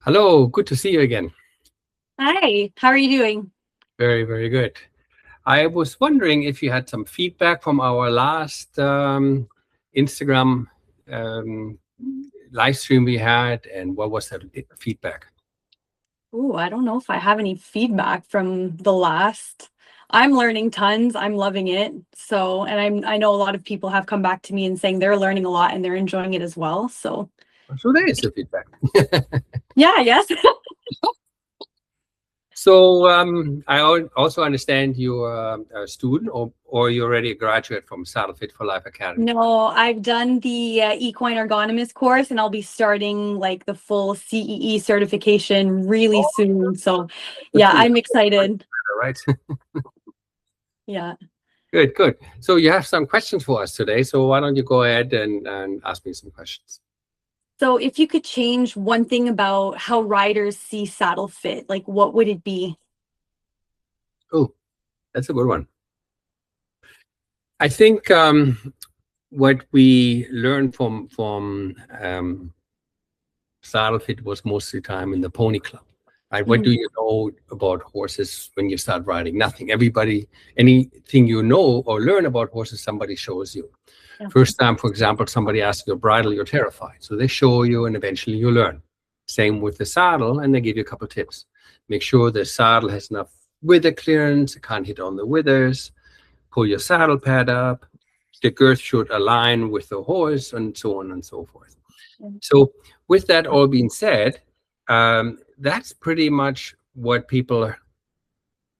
Hello, good to see you again. Hi, how are you doing? Very, very good. I was wondering if you had some feedback from our last Instagram um, live stream we had, and what was that feedback? Ooh, I don't know if I have any feedback from the last. I'm learning tons. I'm loving it. I know a lot of people have come back to me and saying they're learning a lot and they're enjoying it as well. So, So there is the feedback. yeah, yes. So I also understand you're a student, or you're already a graduate from Saddle Fit for Life Academy. No, I've done the equine ergonomist course and I'll be starting like the full CEE certification really Oh, soon. So, good yeah, for you. I'm excited. Right. Yeah. Good, good. So you have some questions for us today. So why don't you go ahead and ask me some questions? So, if you could change one thing about how riders see saddle fit, like what would it be? Oh, that's a good one. I think what we learned from Saddle Fit was mostly time in the pony club. Right? What do Mhm. you know about horses when you start riding? Nothing. Everybody, anything you know or learn about horses, somebody shows you. Yeah. First time, for example, somebody asks you a bridle, you're terrified. So they show you and eventually you learn. Same with the saddle, and they give you a couple of tips. Make sure the saddle has enough wither clearance, it can't hit on the withers, pull your saddle pad up, the girth should align with the horse, and so on and so forth. So, with that all being said, that's pretty much what people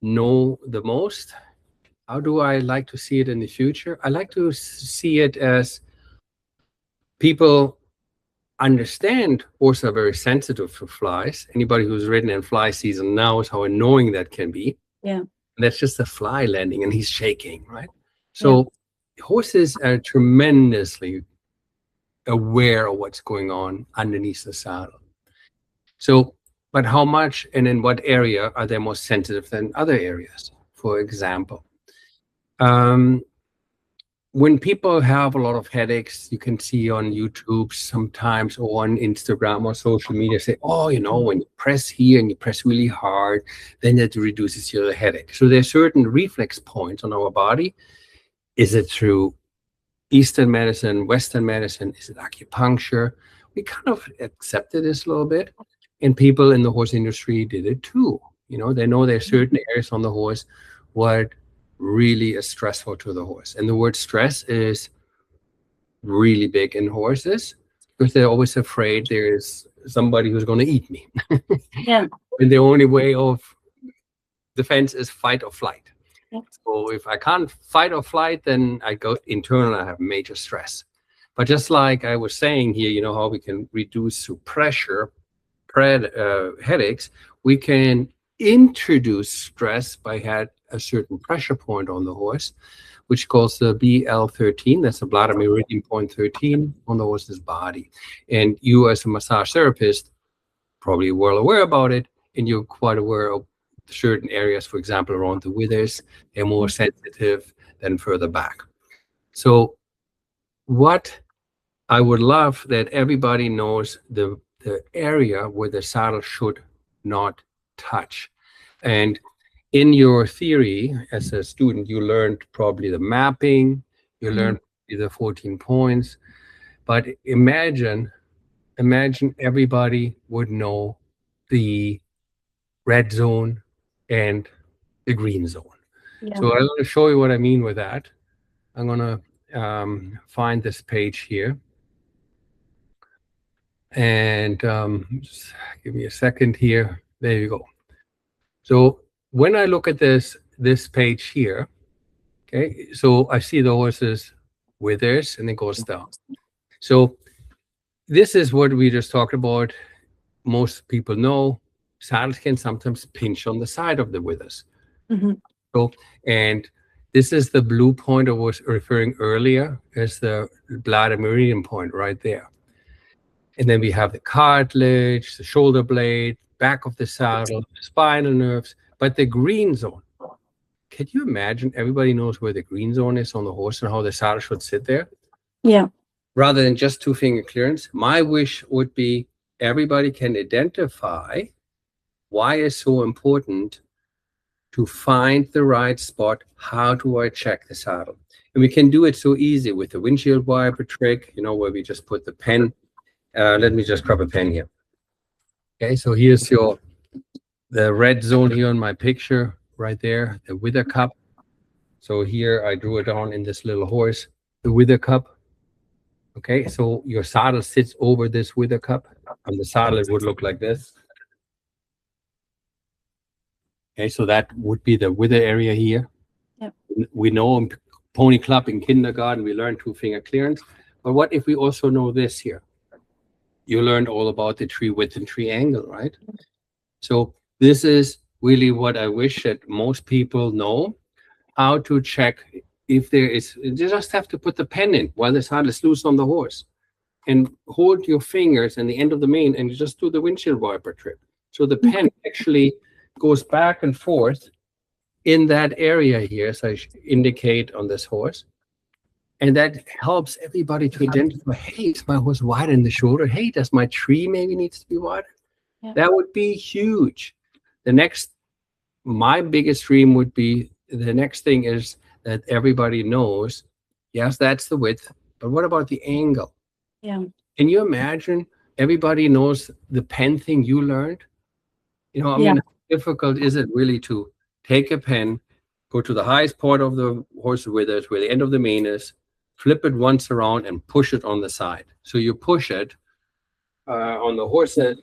know the most. How do I like to see it in the future? I like to see it as people understand horses are very sensitive to flies. Anybody who's ridden in fly season knows how annoying that can be. Yeah. And that's just a fly landing and he's shaking, right? Yeah. So horses are tremendously aware of what's going on underneath the saddle. So, but how much and in what area are they more sensitive than other areas? For example, um, when people have a lot of headaches, you can see on YouTube sometimes or on Instagram or social media say, oh, when you press here and you press really hard, then it reduces your headache. So there's certain reflex points on our body. Is it through Eastern medicine, Western medicine? Is it acupuncture? We kind of accepted this a little bit. And people in the horse industry did it too. They know there's certain areas on the horse what really is stressful to the horse. And the word stress is really big in horses because they're always afraid there's somebody who's going to eat me. Yeah. And the only way of defense is fight or flight. Yeah. So if I can't fight or flight, then I go internal, I have major stress. But just like I was saying here, how we can reduce through pressure, headaches, we can introduce stress by had a certain pressure point on the horse, which calls the BL13. That's the bladder meridian point 13 on the horse's body. And you, as a massage therapist, probably well aware about it, and you're quite aware of certain areas, for example, around the withers, they're more sensitive than further back. So, what I would love that everybody knows the area where the saddle should not touch. And in your theory as a student, you learned probably the mapping, you learned the 14 points, but imagine everybody would know the red zone and the green zone. Yeah. So I'm going to show you what I mean with that. I'm going to find this page here. And just give me a second here. There you go. So when I look at this page here, okay, so I see the horses withers and it goes down. So this is what we just talked about. Most people know saddles can sometimes pinch on the side of the withers. Mhm. So, and this is the blue point I was referring earlier as the bladder meridian point right there. And then we have the cartilage, the shoulder blade, back of the saddle, spinal nerves, but the green zone. Can you imagine? Everybody knows where the green zone is on the horse and how the saddle should sit there. Yeah. Rather than just two finger clearance, my wish would be everybody can identify why it's so important to find the right spot. How do I check the saddle? And we can do it so easy with the windshield wiper trick, where we just put the pen. Let me just grab a pen here. Okay, so here's the red zone here on my picture right there, the wither cup. So here I drew it on in this little horse, the wither cup. Okay, so your saddle sits over this wither cup. On the saddle, it would look like this. Okay, so that would be the wither area here. Yep. We know in Pony Club in kindergarten, we learned 2-finger clearance. But what if we also know this here? You learned all about the tree width and tree angle, right? So this is really what I wish that most people know, how to check if there is. You just have to put the pen in while the saddle is loose on the horse and hold your fingers and the end of the mane and you just do the windshield wiper trick. So the pen actually goes back and forth in that area here, as I indicate on this horse. And that helps everybody to identify, hey, is my horse wide in the shoulder? Hey, does my tree maybe needs to be wider? Yeah. That would be huge. My biggest dream would be, the next thing is that everybody knows, yes, that's the width, but what about the angle? Yeah. Can you imagine everybody knows the pen thing you learned? I mean, how difficult is it really to take a pen, go to the highest part of the horse's withers, where the end of the mane is, flip it once around and push it on the side. So you push it on the horse's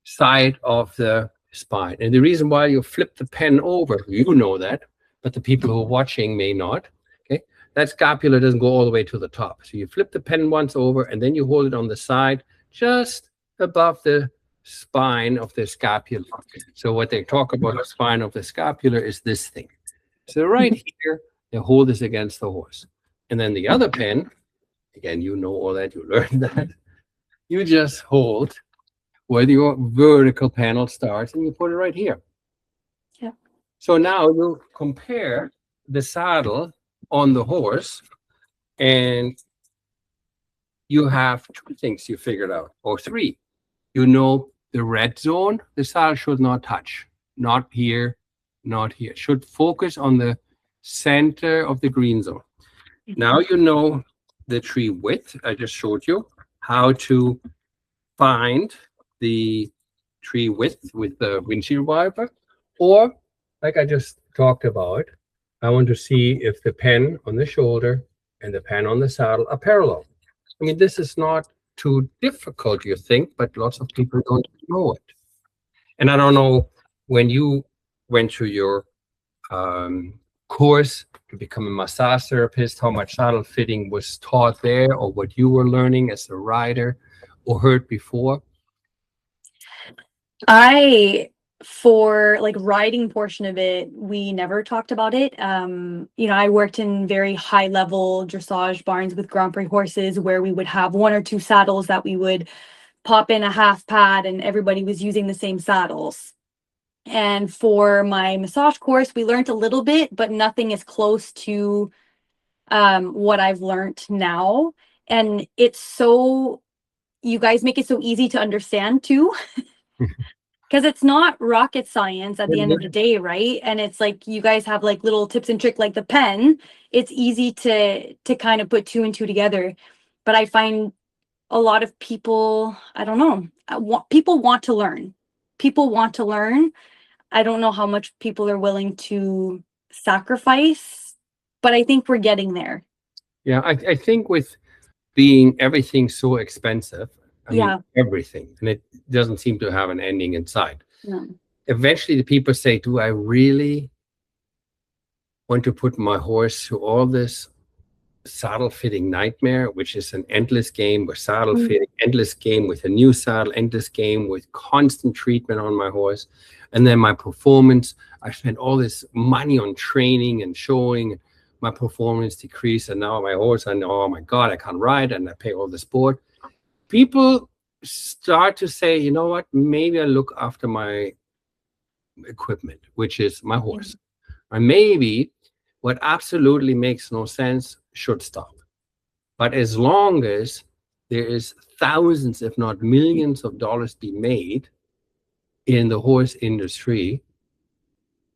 side of the spine. And the reason why you flip the pen over, you know that, but the people who are watching may not. Okay, that scapula doesn't go all the way to the top. So you flip the pen once over and then you hold it on the side, just above the spine of the scapula. So what they talk about the spine of the scapula is this thing. So right here, they hold this against the horse. And then the other pen, again, you know all that, you learned that. You just hold where your vertical panel starts and you put it right here. Yeah. So now you compare the saddle on the horse and you have 2 things you figured out, or 3. You know the red zone, the saddle should not touch. Not here, not here. Should focus on the center of the green zone. Now you know the tree width. I just showed you how to find the tree width with the windshield wiper. Or, like I just talked about, I want to see if the pen on the shoulder and the pen on the saddle are parallel. I mean, this is not too difficult, you think, but lots of people don't know it. And I don't know, when you went through your course to become a massage therapist, how much saddle fitting was taught there, or what you were learning as a rider or heard before? For like riding portion of it, we never talked about it. I worked in very high level dressage barns with Grand Prix horses where we would have 1 or 2 saddles that we would pop in a half pad and everybody was using the same saddles. And for my massage course, we learned a little bit, but nothing is close to what I've learned now. And you guys make it so easy to understand too. Because it's not rocket science at the end of the day, right? And it's like you guys have like little tips and tricks like the pen. It's easy to kind of put 2 and 2 together. But I find a lot of people, I don't know, people want to learn. People want to learn. I don't know how much people are willing to sacrifice, but I think we're getting there. Yeah, I think with being everything so expensive, I mean, everything, and it doesn't seem to have an ending in sight. No. Eventually, the people say, do I really want to put my horse through all this saddle fitting nightmare, which is an endless game with saddle fitting, endless game with a new saddle, endless game with constant treatment on my horse. And then my performance, I spent all this money on training and showing, my performance decreased. And now my horse, I know, oh my God, I can't ride, and I pay all the sport. People start to say, you know what, maybe I look after my equipment, which is my horse. Or maybe what absolutely makes no sense should stop. But as long as there is thousands, if not millions of dollars be made in the horse industry,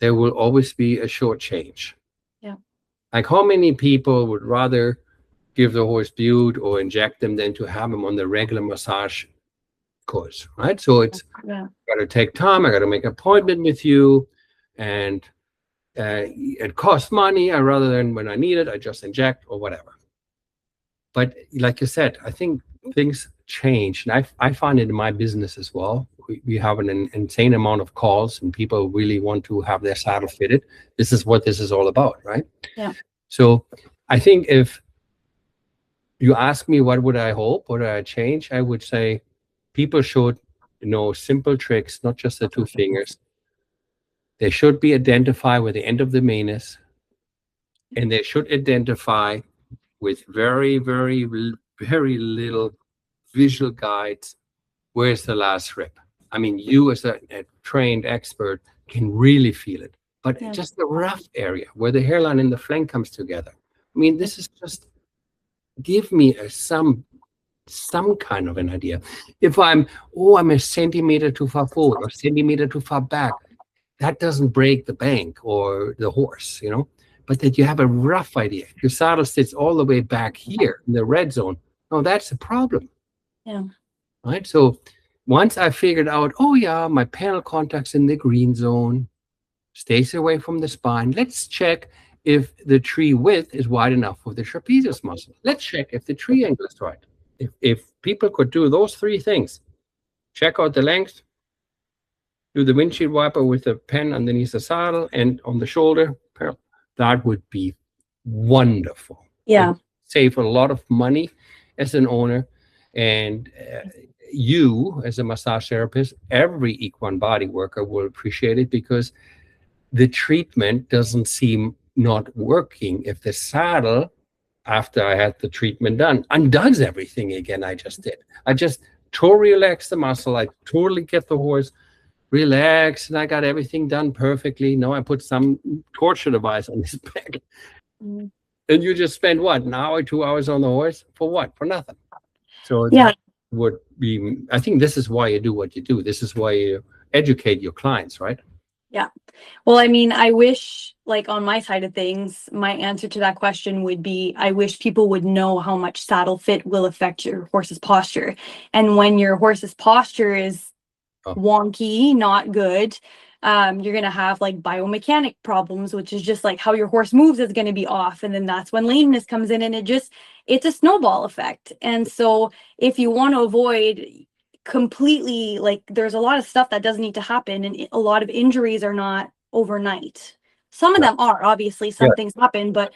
there will always be a shortchange. Yeah. Like how many people would rather give the horse bute or inject them than to have them on the regular massage course, right? So it's got to take time. I got to make an appointment with you, and it costs money. Rather than when I need it, I just inject or whatever. But like you said, I think things change, and I find it in my business as well. We have an insane amount of calls, and people really want to have their saddle fitted. This is what this is all about, right? Yeah. So I think if you ask me what would I hope, what would I change, I would say people should know simple tricks, not just the two fingers. They should be identified where the end of the mane is, and they should identify with very, very, very little visual guides where's the last rib. I mean, you as a trained expert can really feel it, but just the rough area where the hairline and the flank comes together. I mean, this is just, give me some kind of an idea. If I'm a centimeter too far forward or centimeter too far back, that doesn't break the bank or the horse, you know, but that you have a rough idea. Your saddle sits all the way back here in the red zone. No, that's a problem. Yeah. Right. So once I figured out, oh yeah, my panel contact's in the green zone, stays away from the spine. Let's check if the tree width is wide enough for the trapezius muscle. Let's check if the tree angle is right. If people could do those three things, check out the length, do the windshield wiper with the pen underneath the saddle and on the shoulder, that would be wonderful. Yeah. Save a lot of money as an owner, and you as a massage therapist, every equine body worker will appreciate it, because the treatment doesn't seem not working if the saddle, after I had the treatment done, undoes everything again I just did. I just totally relax the muscle. I totally get the horse relaxed, and I got everything done perfectly. Now I put some torture device on his back. And you just spend what, an hour, 2 hours on the horse for what? For nothing. So that would be, I think this is why you do what you do. This is why you educate your clients, right? Yeah. Well, I mean, I wish, like on my side of things, my answer to that question would be, I wish people would know how much saddle fit will affect your horse's posture. And when your horse's posture is wonky, not good, you're going to have like biomechanic problems, which is just like how your horse moves is going to be off. And then that's when lameness comes in, and it's a snowball effect. And so if you want to avoid completely, like, there's a lot of stuff that doesn't need to happen, and a lot of injuries are not overnight. Some of them are, obviously, some things happen, but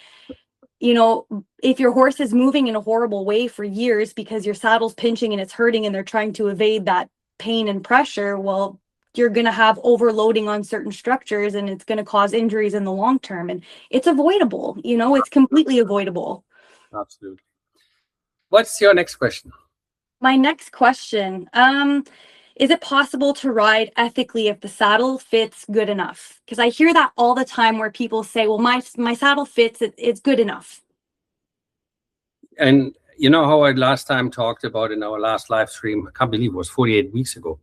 you know, if your horse is moving in a horrible way for years because your saddle's pinching and it's hurting and they're trying to evade that pain and pressure, well, you're going to have overloading on certain structures, and it's going to cause injuries in the long term, and it's avoidable. You know, it's completely avoidable. Absolutely. What's your next question? My next question, is it possible to ride ethically if the saddle fits good enough? Because I hear that all the time, where people say, well, my saddle fits, it's good enough. And you know how I last time talked about in our last live stream, I can't believe it was 48 weeks ago.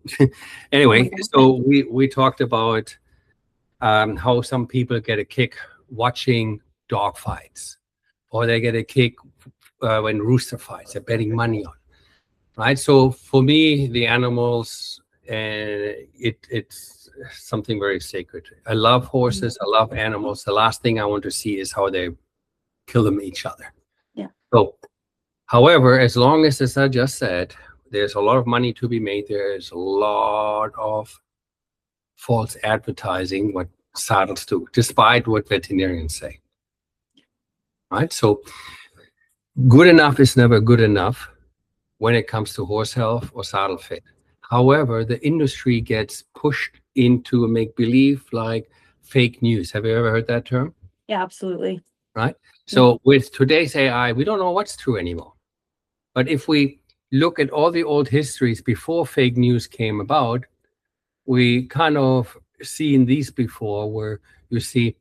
Anyway, so we talked about how some people get a kick watching dog fights, or they get a kick when rooster fights, they're betting money on. Right. So for me, the animals, it's something very sacred. I love horses. I love animals. The last thing I want to see is how they kill them each other. Yeah. So, however, as long as I just said, there's a lot of money to be made. There's a lot of false advertising, what saddles do, despite what veterinarians say. Right. So good enough is never good enough when it comes to horse health or saddle fit. However, the industry gets pushed into a make-believe, like fake news. Have you ever heard that term? Yeah, absolutely. Right? So with today's AI, we don't know what's true anymore. But if we look at all the old histories before fake news came about, we kind of seen these before, where you see,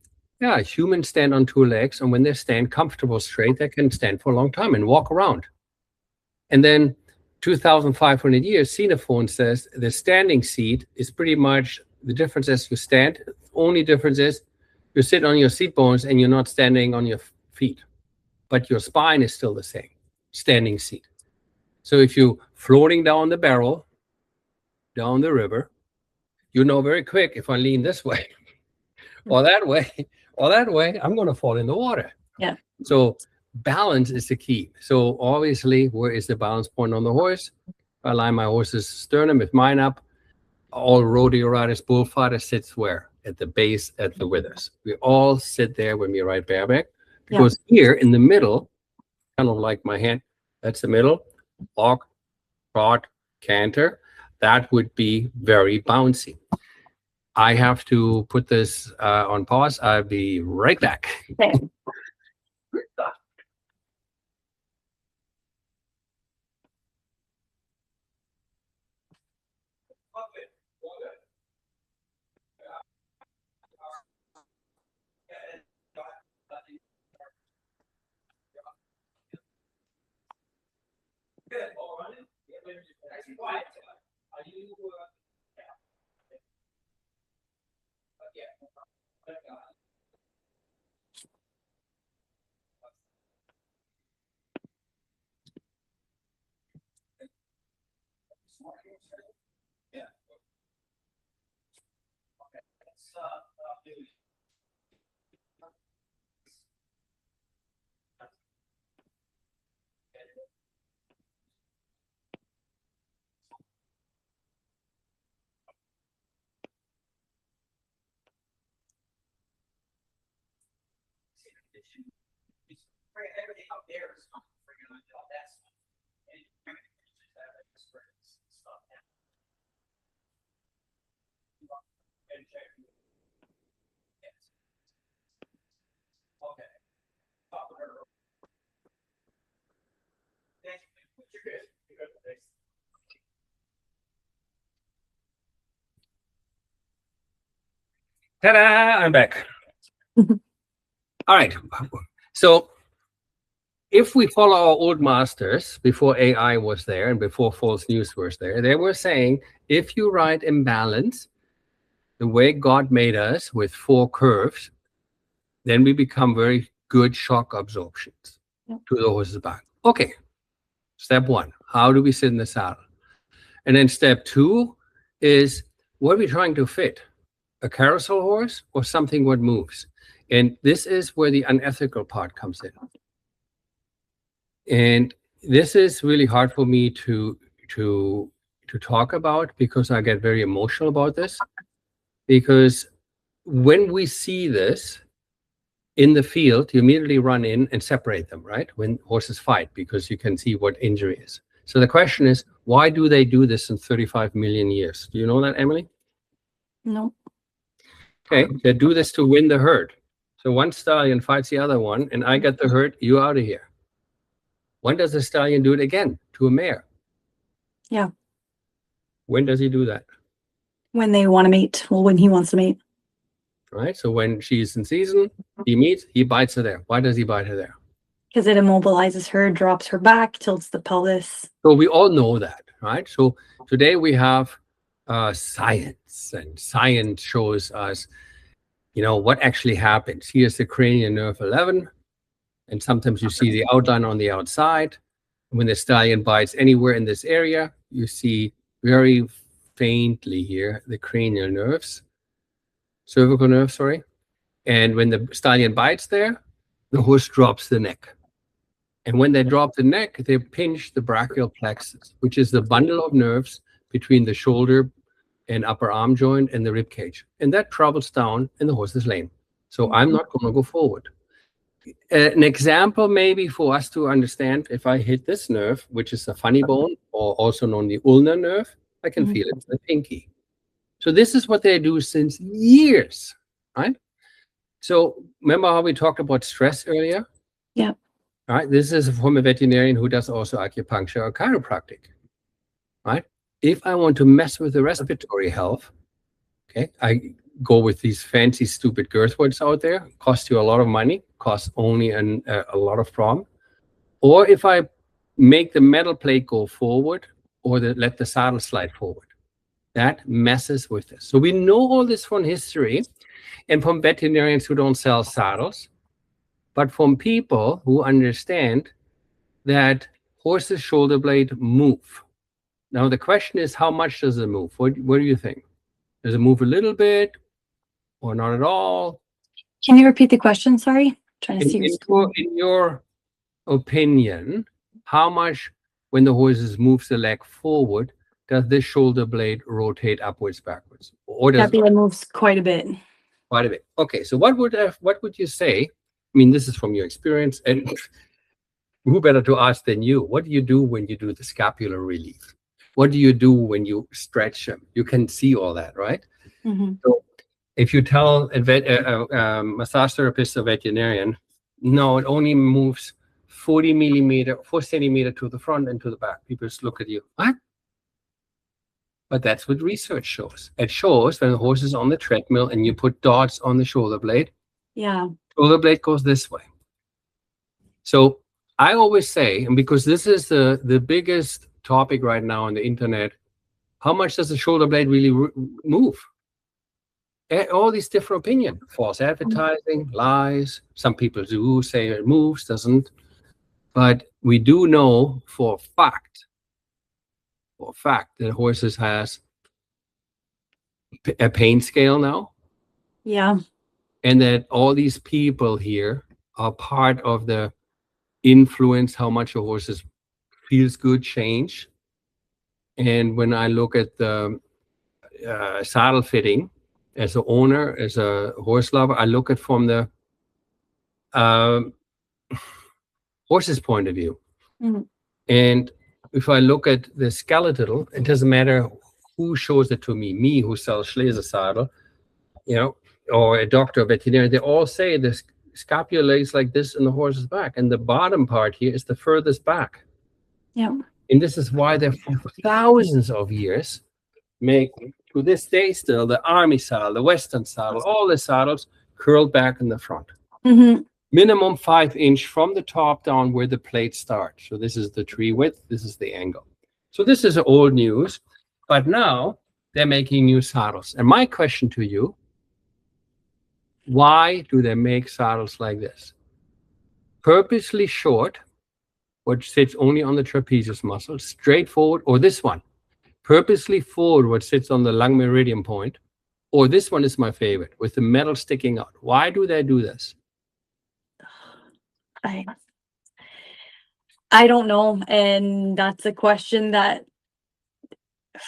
humans stand on two legs, and when they stand comfortable straight, they can stand for a long time and walk around. And then 2,500 years, Xenophon says the standing seat is pretty much the difference as you stand. Only difference is you sit on your seat bones and you're not standing on your feet, but your spine is still the same, standing seat. So if you're floating down the barrel, down the river, you know very quick, if I lean this way or that way, I'm going to fall in the water. Yeah. So balance is the key. So obviously, where is the balance point on the horse? I line my horse's sternum with mine up. All rodeo riders, bullfighters sits where? At the base, at the withers. We all sit there when we ride bareback, because here in the middle, kind of like my hand, that's the middle, walk, trot, canter, that would be very bouncy. I have to put this on pause. I'll be right back. Okay. Everything up there is not freaking on top. That's okay. Ta-da! I'm back. All right. So if we follow our old masters, before AI was there and before false news was there, they were saying, if you ride in balance, the way God made us with 4 curves, then we become very good shock absorptions to the horse's back. Okay. Step 1, how do we sit in the saddle? And then step 2 is, what are we trying to fit? A carousel horse or something what moves? And this is where the unethical part comes in. And this is really hard for me to talk about, because I get very emotional about this. Because when we see this in the field, you immediately run in and separate them, right? When horses fight, because you can see what injury is. So the question is, why do they do this in 35 million years? Do you know that, Emily? No. Okay, they do this to win the herd. So one stallion fights the other one, and I get the herd, you out of here. When does the stallion do it again to a mare? Yeah. When does he do that? When they want to mate. Well, when he wants to mate. Right. So when she's in season, he meets, he bites her there. Why does he bite her there? Because it immobilizes her, drops her back, tilts the pelvis. So we all know that, right? So today we have science, and science shows us, what actually happens. Here's the cranial nerve 11. And sometimes you see the outline on the outside. When the stallion bites anywhere in this area, you see very faintly here the cranial nerves, cervical nerves, sorry. And when the stallion bites there, the horse drops the neck. And when they drop the neck, they pinch the brachial plexus, which is the bundle of nerves between the shoulder and upper arm joint and the rib cage. And that travels down and the horse is lame. So I'm not going to go forward. An example maybe for us to understand, if I hit this nerve, which is the funny bone, or also known the ulnar nerve, I can feel it in the pinky. So this is what they do since years, right? So remember how we talked about stress earlier? Yeah. All right. This is from a veterinarian who does also acupuncture or chiropractic, right? If I want to mess with the respiratory health, okay, I go with these fancy, stupid girth words out there, cost you a lot of money, costs only a lot of problem. Or if I, make the metal plate go forward or let the saddle slide forward. That messes with this. So we know all this from history and from veterinarians who don't sell saddles, but from people who understand that horses' shoulder blade move. Now the question is, how much does it move? What do you think? Does it move a little bit or not at all? Can you repeat the question? Sorry, trying to see. In your opinion, how much, when the horse moves the leg forward, does this shoulder blade rotate upwards, backwards? Or does it moves quite a bit? Quite a bit. Okay, so what would you say? I mean, this is from your experience, and who better to ask than you? What do you do when you do the scapular relief? What do you do when you stretch them? You can see all that, right? Mm-hmm. So if you tell a massage therapist or veterinarian, no, it only moves 4 centimeter to the front and to the back, people just look at you. What? But that's what research shows. It shows when the horse is on the treadmill and you put dots on the shoulder blade, shoulder blade goes this way. So I always say, and because this is the biggest topic right now on the internet, how much does the shoulder blade really move? All these different opinions, false advertising, lies. Some people do say it moves, doesn't. But we do know for a fact that horses has a pain scale now. Yeah. And that all these people here are part of the influence how much a horse feels good change. And when I look at the saddle fitting as an owner, as a horse lover, I look at from the horse's point of view. Mm-hmm. And if I look at the skeletal, it doesn't matter who shows it to me who sells Schleser saddle, or a doctor or veterinarian, they all say the scapula lays like this in the horse's back. And the bottom part here is the furthest back. Yeah. And this is why they for thousands of years make, to this day still, the army saddle, the western saddle, all the saddles curled back in the front. Mm-hmm. Minimum 5 inch from the top down where the plate starts. So this is the tree width, this is the angle. So this is old news, but now they're making new saddles. And my question to you, why do they make saddles like this? Purposely short, which sits only on the trapezius muscle, straight forward, or this one, purposely forward, what sits on the lung meridian point, or this one is my favorite, with the metal sticking out. Why do they do this? I don't know, and that's a question that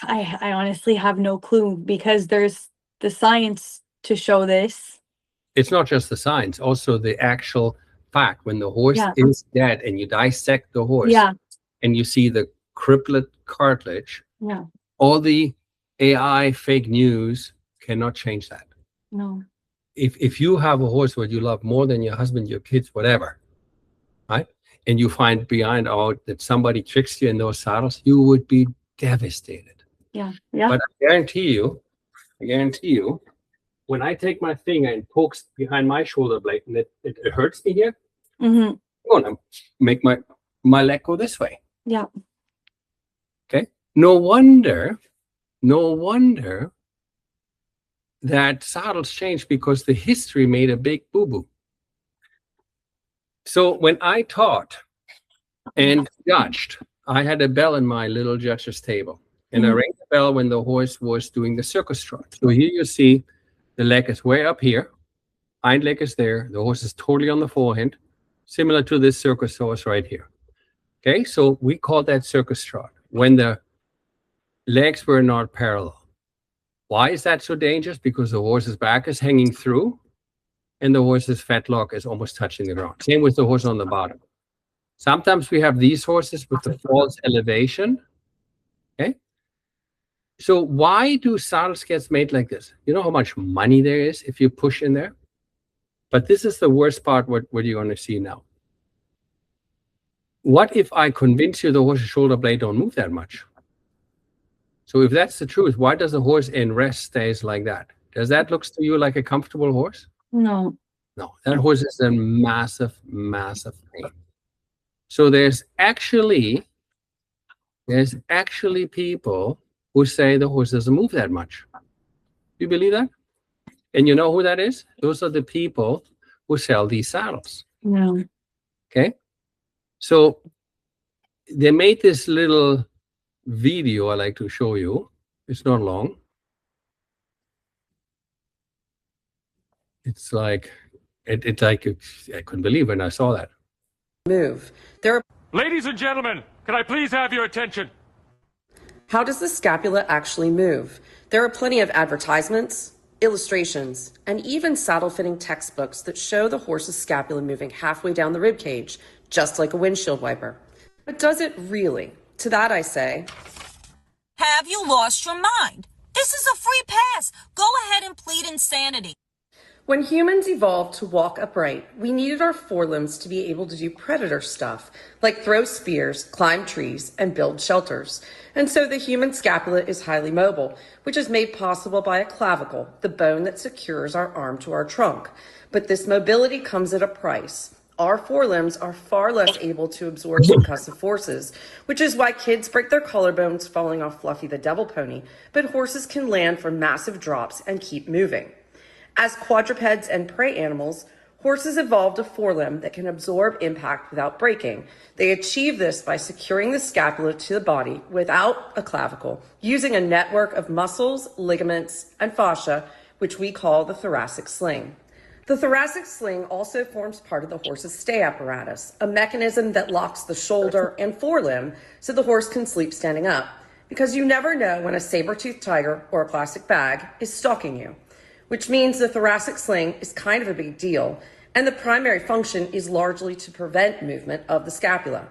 I honestly have no clue, because there's the science to show this. It's not just the science, also the actual fact. When the horse is dead and you dissect the horse and you see the cripplet cartilage, all the AI fake news cannot change that. No. If you have a horse that you love more than your husband, your kids, whatever, right? And you find behind out that somebody tricks you in those saddles, you would be devastated. Yeah. But I guarantee you, when I take my finger and pokes behind my shoulder blade and it hurts me here, I'm gonna make my leg go this way. Yeah. Okay. No wonder that saddles changed, because the history made a big boo-boo. So when I taught and judged, I had a bell in my little judge's table, and I rang the bell when the horse was doing the circus trot. So here you see the leg is way up here, hind leg is there, the horse is totally on the forehand, similar to this circus horse right here. Okay, so we call that circus trot, when the legs were not parallel. Why is that so dangerous? Because the horse's back is hanging through and the horse's fetlock is almost touching the ground. Same with the horse on the bottom. Sometimes we have these horses with the false elevation. Okay. So why do saddles get made like this? You know how much money there is if you push in there? But this is the worst part, what you're going to see now. What if I convince you the horse's shoulder blade don't move that much? So if that's the truth, why does the horse in rest stays like that? Does that look to you like a comfortable horse? No. No, that horse is in massive, massive pain. So there's actually people who say the horse doesn't move that much. Do you believe that? And you know who that is? Those are the people who sell these saddles. Yeah. Okay. So they made this little video I like to show you. It's not long. It's like, it's like, I couldn't believe when I saw that. Move. There are. Ladies and gentlemen, can I please have your attention? How does the scapula actually move? There are plenty of advertisements, illustrations, and even saddle-fitting textbooks that show the horse's scapula moving halfway down the rib cage, just like a windshield wiper. But does it really? To that I say, have you lost your mind? This is a free pass. Go ahead and plead insanity. when humans evolved to walk upright, we needed our forelimbs to be able to do predator stuff, like throw spears, climb trees, and build shelters. And so the human scapula is highly mobile, which is made possible by a clavicle, the bone that secures our arm to our trunk. But this mobility comes at a price. Our forelimbs are far less able to absorb concussive forces, which is why kids break their collarbones falling off Fluffy the devil pony, but horses can land from massive drops and keep moving. As quadrupeds and prey animals, horses evolved a forelimb that can absorb impact without breaking. They achieve this by securing the scapula to the body without a clavicle, using a network of muscles, ligaments, and fascia, which we call the thoracic sling. The thoracic sling also forms part of the horse's stay apparatus, a mechanism that locks the shoulder and forelimb so the horse can sleep standing up, because you never know when a saber-toothed tiger or a plastic bag is stalking you, which means the thoracic sling is kind of a big deal, and the primary function is largely to prevent movement of the scapula.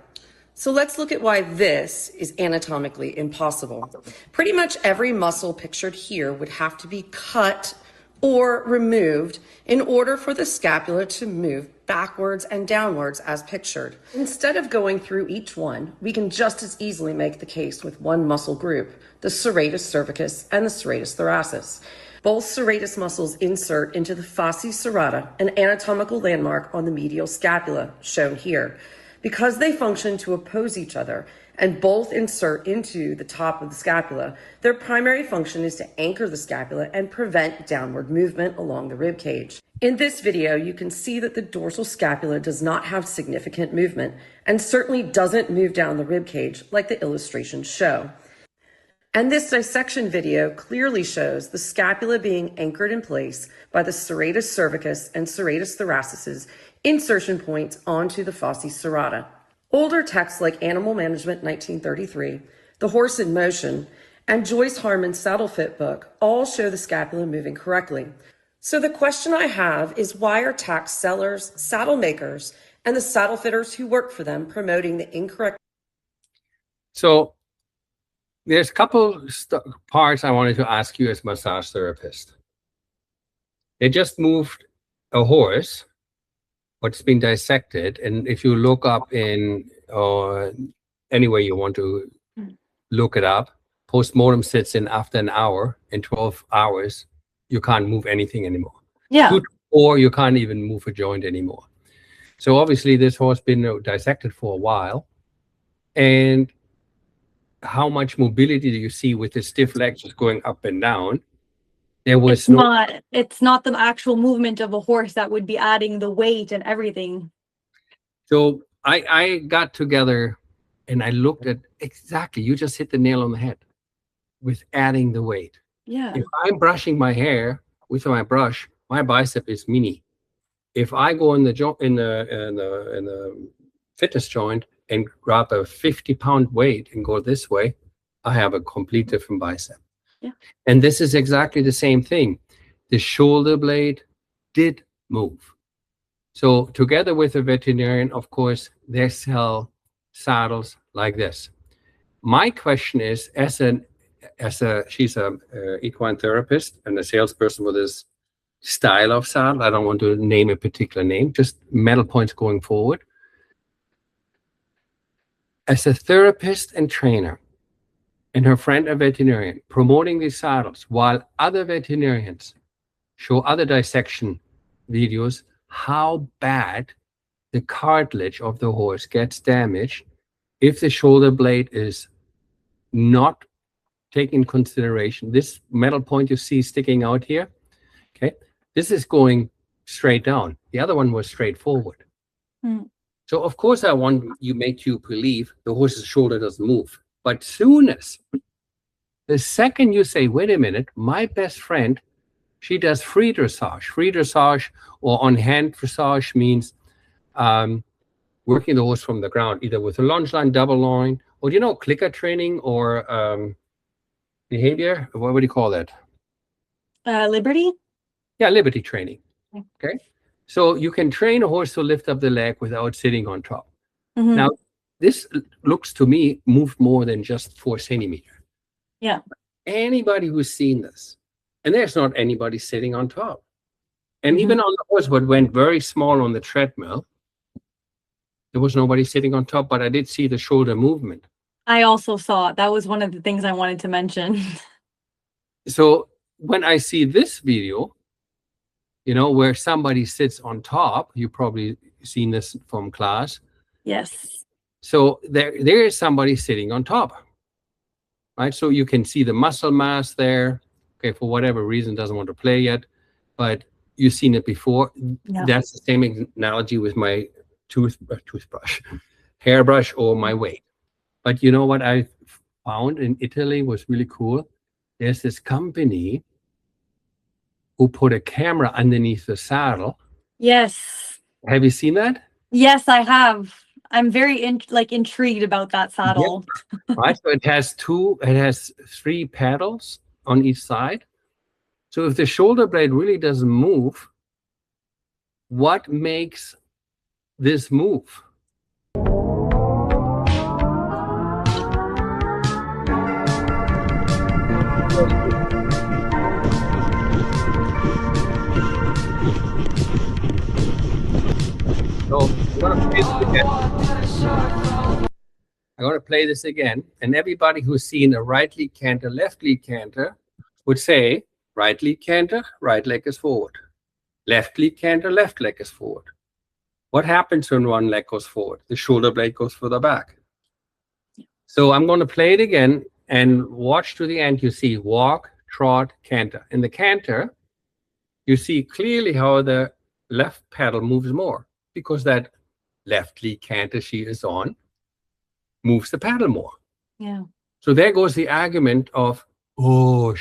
So let's look at why this is anatomically impossible. Pretty much every muscle pictured here would have to be cut or removed in order for the scapula to move backwards and downwards as pictured. Instead of going through each one, we can just as easily make the case with one muscle group, the serratus cervicus and the serratus thoracis. Both serratus muscles insert into the fascia serrata, an anatomical landmark on the medial scapula, shown here. Because they function to oppose each other, and both insert into the top of the scapula, their primary function is to anchor the scapula and prevent downward movement along the rib cage. In this video, you can see that the dorsal scapula does not have significant movement, and certainly doesn't move down the rib cage like the illustrations show. And this dissection video clearly shows the scapula being anchored in place by the serratus cervicus and serratus thoracis insertion points onto the fascia serrata. Older texts like Animal Management 1933, The Horse in Motion, and Joyce Harmon's Saddle Fit book all show the scapula moving correctly. So the question I have is, why are tack sellers, saddle makers, and the saddle fitters who work for them promoting the incorrect? So there's a couple parts I wanted to ask you as massage therapist. They just moved a horse, what's been dissected, and if you look up in anywhere you want to look it up, postmortem sits in after an hour. In 12 hours, you can't move anything anymore. Yeah. Or you can't even move a joint anymore. So obviously this horse been dissected for a while. And how much mobility do you see with the stiff legs just going up and down? There was It's not the actual movement of a horse that would be adding the weight and everything. So I got together and I looked at exactly, you just hit the nail on the head with adding the weight. Yeah. If I'm brushing my hair with my brush, my bicep is mini. If I go in the fitness joint and grab a 50-pound weight and go this way, I have a complete different bicep. Yeah. And this is exactly the same thing. The shoulder blade did move. So together with a veterinarian, of course, they sell saddles like this. My question is, she's a equine therapist and a salesperson with this style of saddle. I don't want to name a particular name, just metal points going forward. As a therapist and trainer, and her friend a veterinarian, promoting these saddles, while other veterinarians show other dissection videos, how bad the cartilage of the horse gets damaged if the shoulder blade is not taken in consideration. This metal point you see sticking out here, okay, this is going straight down. The other one was straight forward. Mm. So of course I want you make you believe the horse's shoulder doesn't move. But the second you say, wait a minute, my best friend, she does free dressage. Free dressage or on hand dressage means working the horse from the ground, either with a lunge line, double line, or clicker training or behavior. What would you call that? Liberty? Yeah, liberty training. Okay. So you can train a horse to lift up the leg without sitting on top. Mhm. Now, this looks to me moved more than just 4 centimeters. Yeah. Anybody who's seen this, and there's not anybody sitting on top. And even on the horse, what went very small on the treadmill, there was nobody sitting on top, but I did see the shoulder movement. I also saw it. That was one of the things I wanted to mention. So when I see this video, where somebody sits on top, you probably seen this from class. Yes. So there is somebody sitting on top, right? So you can see the muscle mass there. Okay, for whatever reason, doesn't want to play yet, but you've seen it before. Yeah. That's the same analogy with my toothbrush, hairbrush, or my weight. But you know what I found in Italy was really cool? There's this company who put a camera underneath the saddle. Yes. Have you seen that? Yes, I have. I'm very intrigued about that saddle. Right. So it has 3 pedals on each side. So if the shoulder blade really doesn't move, what makes this move? So I'm going to play this again. And everybody who's seen a right lead canter, left lead canter would say, right lead canter, right leg is forward. Left lead canter, left leg is forward. What happens when one leg goes forward? The shoulder blade goes further back. So I'm going to play it again and watch to the end. You see walk, trot, canter. In the canter, you see clearly how the left pedal moves more, because that left lead canter she is on moves the paddle more. Yeah. So there goes the argument of, shoulder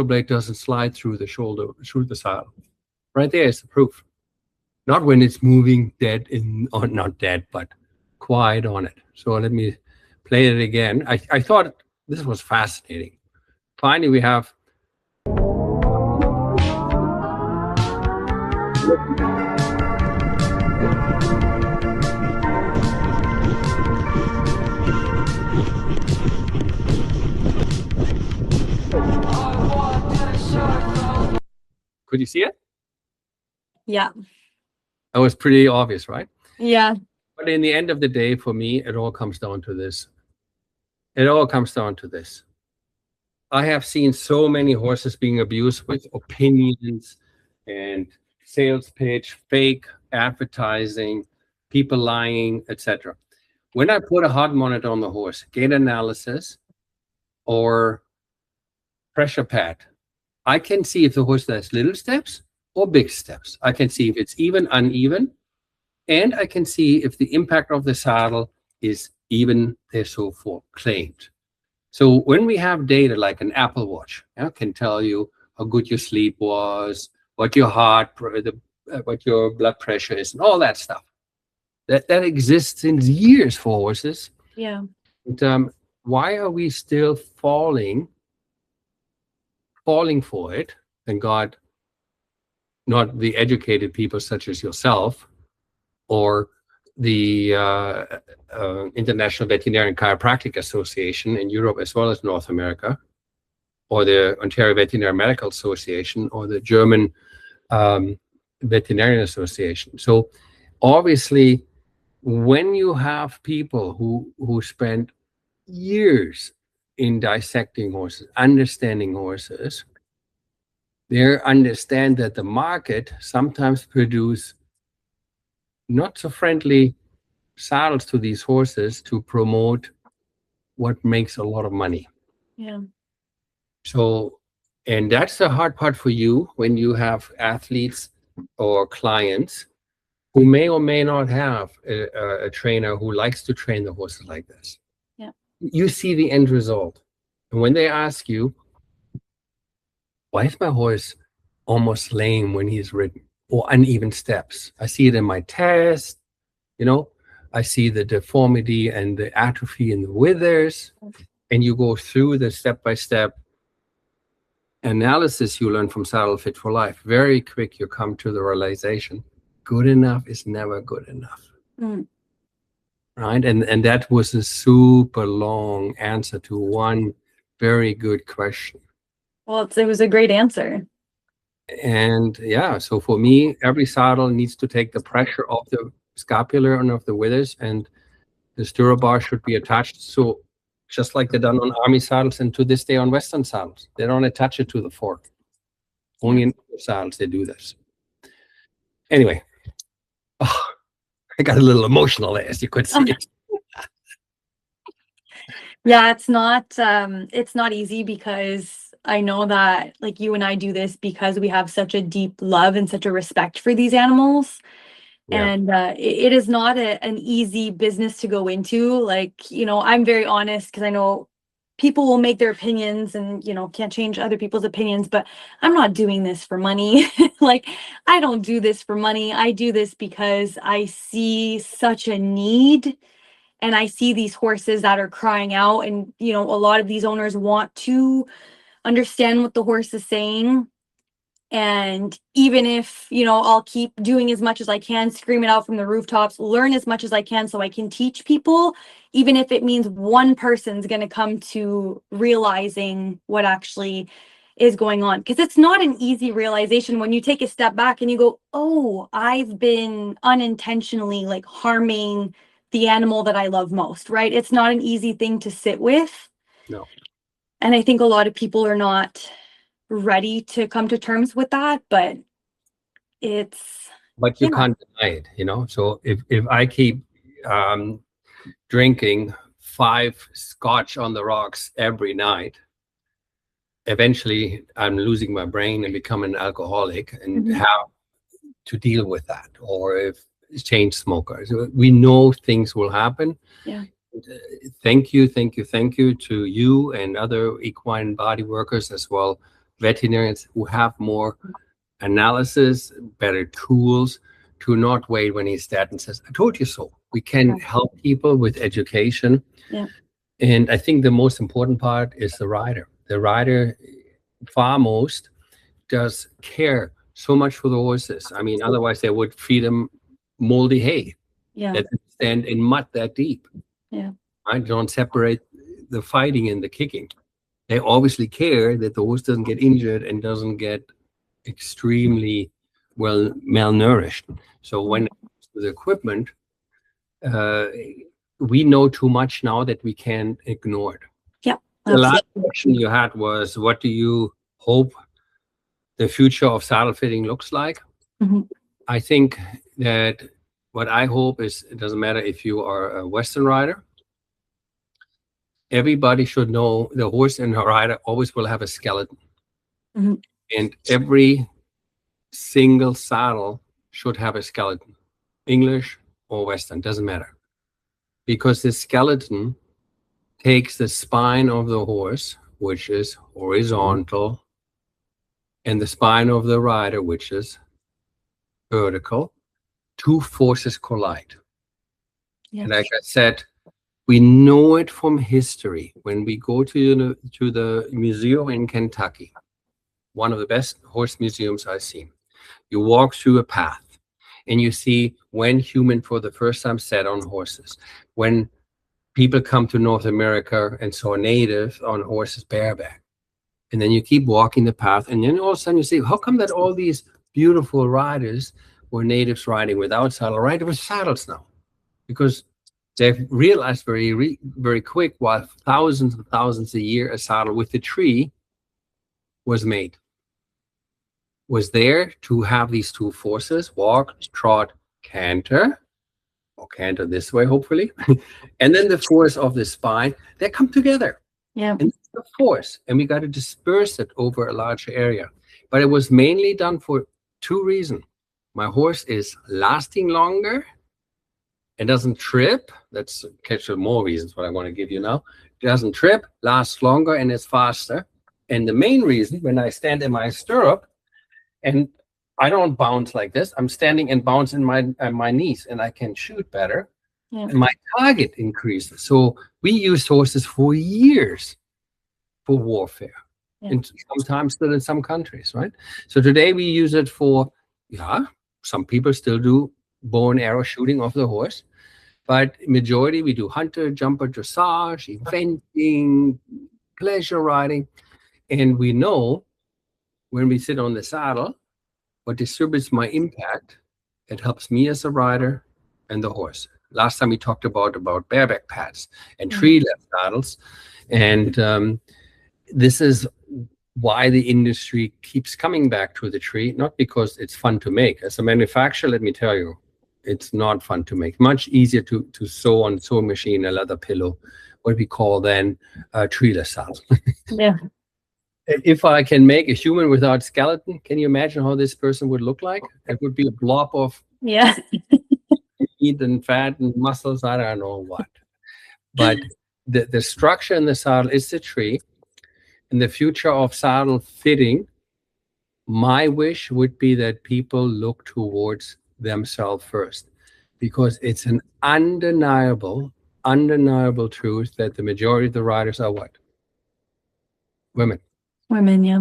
blade doesn't slide through the saddle. Right there is the proof. Not when it's moving not dead, but quiet on it. So let me play it again. I thought this was fascinating. Finally, we have Could you see it? Yeah. That was pretty obvious, right? Yeah. But in the end of the day, for me, it all comes down to this. It all comes down to this. I have seen so many horses being abused with opinions and sales pitch, fake advertising, people lying, etc. When I put a heart monitor on the horse, gait analysis, or pressure pad, I can see if the horse does little steps or big steps. I can see if it's even, uneven, and I can see if the impact of the saddle is even, so forth, claimed. So when we have data like an Apple Watch, can tell you how good your sleep was, what your what your blood pressure is, and all that stuff. That exists in years for horses. Yeah. And why are we still falling for it? Thank God, not the educated people such as yourself, or the International Veterinary Chiropractic Association in Europe as well as North America, or the Ontario Veterinary Medical Association, or the German Veterinarian Association. So obviously, when you have people who spend years in dissecting horses, understanding horses, they understand that the market sometimes produce not so friendly saddles to these horses to promote what makes a lot of money. Yeah. So, and that's the hard part for you when you have athletes or clients who may or may not have a trainer who likes to train the horses like this. Yeah. You see the end result. And when they ask you, why is my horse almost lame when he's ridden, or uneven steps? I see it in my test, you know, I see the deformity and the atrophy in the withers, and you go through the step-by-step analysis you learn from Saddle Fit for Life. Very quick, you come to the realization, good enough is never good enough. Mm. Right? And that was a super long answer to one very good question. Well, it was a great answer. And yeah, so for me, every saddle needs to take the pressure off the scapular and of the withers, and the stirrup bar should be attached. So just like they're done on Army saddles and to this day on Western saddles, they don't attach it to the fork. Only in saddles they do this. Anyway, oh, I got a little emotional there, as you could see. Yeah, it's not easy, because I know that like you and I do this because we have such a deep love and such a respect for these animals. Yeah. And it is not an easy business to go into. Like, you know, I'm very honest because I know people will make their opinions and, you know, can't change other people's opinions, but I'm not doing this for money. Like, I don't do this for money. I do this because I see such a need. And I see these horses that are crying out, and, you know, a lot of these owners want to understand what the horse is saying. And even if, you know, I'll keep doing as much as I can, scream it out from the rooftops, learn as much as I can so I can teach people, even if it means one person's going to come to realizing what actually is going on. Because it's not an easy realization when you take a step back and you go, oh, I've been unintentionally like harming the animal that I love most, right? It's not an easy thing to sit with. No. And I think a lot of people are not ready to come to terms with that, but it's, But you yeah. can't deny it, you know? So if I keep drinking 5 scotch on the rocks every night, eventually I'm losing my brain and become an alcoholic and Mhm. have to deal with that. Or if change smokers, we know things will happen. Yeah. Thank you to you and other equine body workers, as well veterinarians who have more analysis, better tools to not wait when he's dead and says, I told you so. We can help people with education. Yeah. And I think the most important part is the rider. The rider, far most, does care so much for the horses. I mean, otherwise they would feed them moldy hay Yeah. that stand in mud that deep. Yeah. I don't separate the fighting and the kicking. They obviously care that the horse doesn't get injured and doesn't get extremely well malnourished. So when it comes to the equipment, we know too much now that we can't ignore it. Yep. The last question you had was, what do you hope the future of saddle fitting looks like? Mhm. I think that what I hope is, it doesn't matter if you are a Western rider, everybody should know the horse and the rider always will have a skeleton. Mhm. And every single saddle should have a skeleton, English or Western, doesn't matter. Because the skeleton takes the spine of the horse, which is horizontal, and the spine of the rider, which is vertical. 2 forces collide. Yeah. And like I said, we know it from history. When we go to the museum in Kentucky, one of the best horse museums I've seen, you walk through a path and you see when humans for the first time sat on horses, when people come to North America and saw natives on horses bareback. And then you keep walking the path, and then all of a sudden you see, how come that all these beautiful riders were natives riding without saddle, right with saddles now? Because they've realized very quick, while thousands and thousands a year a saddle with the tree was made, was there to have these 2 forces, walk, trot, canter, or canter this way, hopefully, and then the force of the spine, they come together. Yeah. And it's the force, and we got to disperse it over a larger area. But it was mainly done for two reasons. My horse is lasting longer and doesn't trip. That's catch more reasons what I want to give you now. It doesn't trip, lasts longer, and is faster. And the main reason, when I stand in my stirrup and I don't bounce like this, I'm standing and bounce in my knees, and I can shoot better. Yeah. And my target increases. So we use horses for years for warfare, Yeah. and sometimes still in some countries, right? So today we use it for, some people still do bow and arrow shooting off the horse, but majority we do hunter, jumper, dressage, eventing, pleasure riding. And we know when we sit on the saddle, what distributes my impact, it helps me as a rider and the horse. Last time we talked about bareback pads and tree-left saddles. And this is why the industry keeps coming back to the tree, not because it's fun to make. As a manufacturer, let me tell you, it's not fun to make. Much easier to sew on sewing machine, a leather pillow, what we call then a tree-less saddle. Yeah. If I can make a human without skeleton, can you imagine how this person would look like? It would be a blob of Yeah. meat and fat and muscles, I don't know what. But the structure in the saddle is the tree. In the future of saddle fitting, my wish would be that people look towards themselves first, because it's an undeniable truth that the majority of the riders are what? Women. Women, yeah.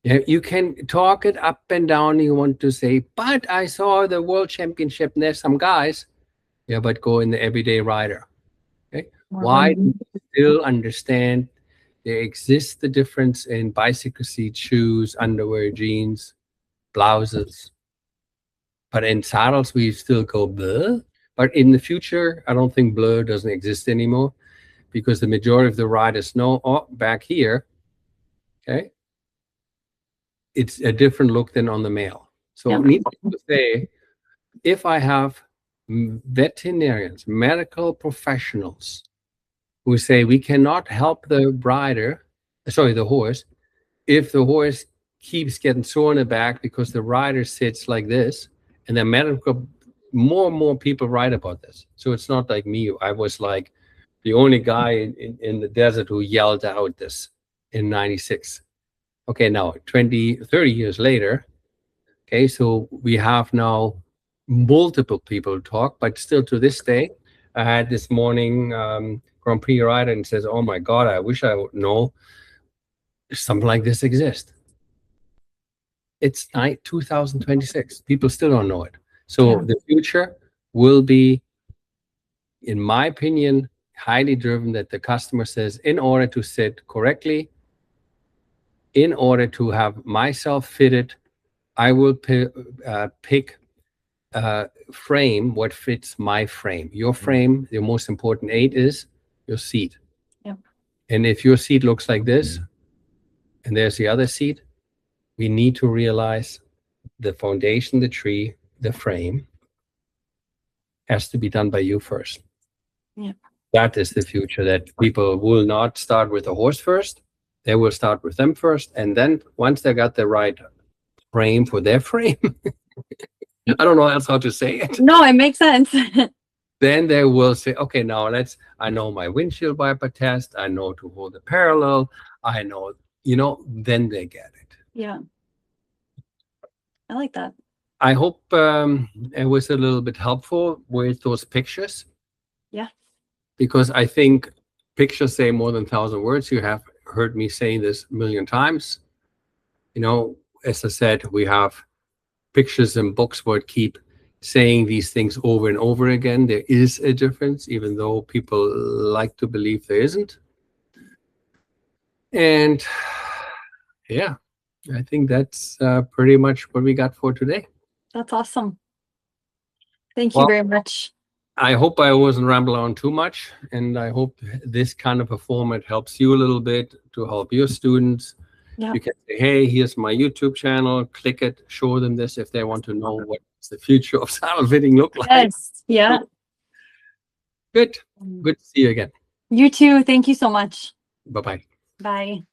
Yeah, you can talk it up and down. You want to say, but I saw the world championship and there's some guys. Yeah, but go in the everyday rider. Okay. Why do you still understand there exists the difference in bicycle seat, shoes, underwear, jeans, blouses? But in saddles, we still go blur. But in the future, I don't think blur doesn't exist anymore, because the majority of the riders know, oh, back here, okay, it's a different look than on the male. So Yeah. needless to say, if I have veterinarians, medical professionals who say we cannot help the the horse, if the horse keeps getting sore in the back because the rider sits like this, and then more and more people write about this. So it's not like me. I was like the only guy in the desert who yelled out this in 96. Okay, now 20, 30 years later, okay, so we have now multiple people talk, but still to this day, I had this morning Grand Prix rider and says, oh my God, I wish I would know something like this exists. It's 2026. People still don't know it. So the future will be, in my opinion, highly driven that the customer says, in order to sit correctly, in order to have myself fitted, I will pick frame what fits my frame. Your frame, the most important aid is your seat. Yep. And if your seat looks like this, and there's the other seat, we need to realize the foundation, the tree, the frame has to be done by you first. Yep. That is the future, that people will not start with the horse first. They will start with them first. And then once they got the right frame for their frame, I don't know else how to say it. No, it makes sense. Then they will say, okay, now I know my windshield wiper test. I know to hold the parallel. I know, then they get it. Yeah. I like that. I hope it was a little bit helpful with those pictures. Yeah. Because I think pictures say more than 1,000 words. You have heard me say this a million times. As I said, we have pictures and books where keep saying these things over and over again. There is a difference, even though people like to believe there isn't. And yeah, I think that's pretty much what we got for today. That's awesome. Thank you Well, very much. I hope I wasn't rambling on too much, and I hope this kind of a format helps you a little bit to help your students. Yeah. You can say, hey, here's my YouTube channel, click it, show them this if they want to know what what's the future of saddle fitting look like. Yes. Yeah. Good to see you again. You too. Thank you so much. Bye-bye. Bye.